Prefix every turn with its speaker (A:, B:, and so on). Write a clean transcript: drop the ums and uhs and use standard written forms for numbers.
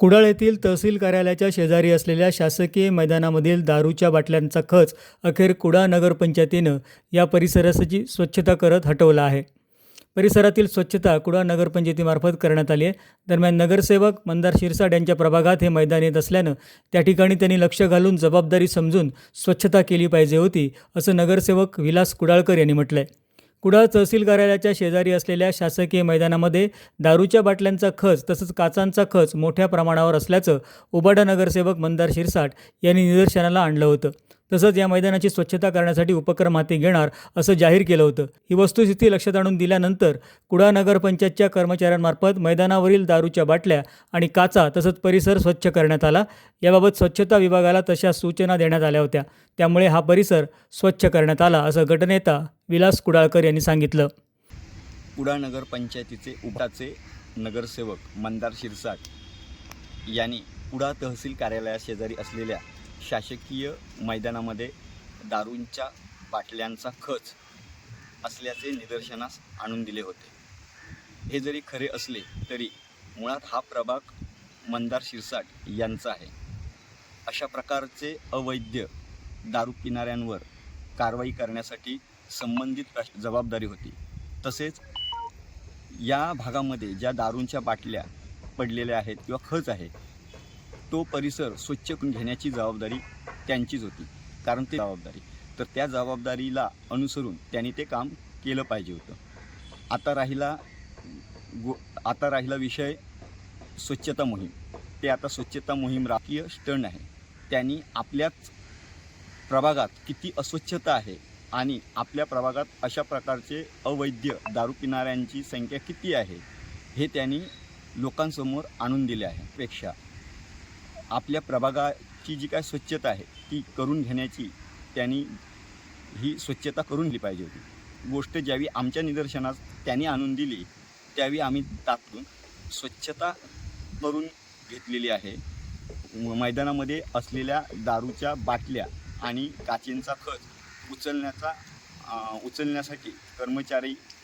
A: कुडाळ येथील तहसील कार्यालयाच्या शेजारी असलेल्या शासकीय मैदानामधील दारूच्या बाटल्यांचा खच अखेर कुडाळ नगरपंचायतीनं या परिसराची स्वच्छता करत हटवला आहे. परिसरातील स्वच्छता कुडाळ नगरपंचायतीमार्फत करण्यात आली आहे. दरम्यान नगरसेवक मंदार शिरसाट यांच्या प्रभागात हे मैदान येत असल्यानं त्या ठिकाणी त्यांनी लक्ष घालून जबाबदारी समजून स्वच्छता केली पाहिजे होती, असं नगरसेवक विलास कुडाळकर यांनी म्हटलं आहे. कुडाळ तहसील कार्यालयाच्या शेजारी असलेल्या शासकीय मैदानामध्ये दारूच्या बाटल्यांचा खच तसंच काचांचा खच मोठ्या प्रमाणावर असल्याचं उबाटा नगरसेवक मंदार शिरसाट यांनी निदर्शनाला आणलं होतं. तसंच या मैदानाची स्वच्छता करण्यासाठी उपक्रम हाती घेणार असं जाहीर केलं होतं. ही वस्तुस्थिती लक्षात आणून दिल्यानंतर कुडाळ नगरपंचायतच्या कर्मचाऱ्यांमार्फत मैदानावरील दारूच्या बाटल्या आणि काचा तसंच परिसर स्वच्छ करण्यात आला. याबाबत स्वच्छता विभागाला तशा सूचना देण्यात आल्या होत्या. त्यामुळे हा परिसर स्वच्छ करण्यात आला, असं गटनेता विलास कुडाळकर यांनी सांगितलं.
B: कुडाळ नगरपंचायतीचे उबाटाचे नगरसेवक मंदार शिरसाट यांनी कुडाळ तहसील कार्यालयाशेजारी असलेल्या शासकीय मैदानामध्ये दारूंच्या बाटल्यांचा खच असल्याचे निदर्शनास आणून दिले होते. हे जरी खरे असले तरी मुळात हा प्रभाग मंदार शिरसाट यांचा आहे. अशा प्रकारचे अवैध दारू पिणाऱ्यांवर कारवाई करण्यासाठी संबंधित जबाबदारी होती. तसेच या भागामध्ये ज्या दारूंच्या बाटल्या पडलेल्या आहेत किंवा खच आहे, तो परिसर स्वच्छ करून घेण्याची जबाबदारी त्यांचीच होती. कारण ते जबाबदारी तर त्या जबाबदारीला अनुसरून त्यांनी ते काम केलं पाहिजे होतं. आता राहिला विषय स्वच्छता मोहीम. ते आता स्वच्छता मोहीम राजकीय स्टंट आहे. त्यांनी आपल्याच प्रभागात किती अस्वच्छता आहे आणि आपल्या प्रभागात अशा प्रकारचे अवैध दारू पिणाऱ्यांची संख्या किती आहे हे त्यांनी लोकांसमोर आणून दिले आहे. पेक्षा आपल्या प्रभागाची जी काय स्वच्छता आहे ती करून घेण्याची त्यांनी ही स्वच्छता करून घेतली पाहिजे होती. गोष्ट ज्यावेळी आमच्या निदर्शनास त्यांनी आणून दिली त्यावेळी आम्ही तात्काळ स्वच्छता करून घेतलेली आहे. मैदानामध्ये असलेल्या दारूच्या बाटल्या आणि काचेंचा खच उचलण्यासाठी कर्मचारी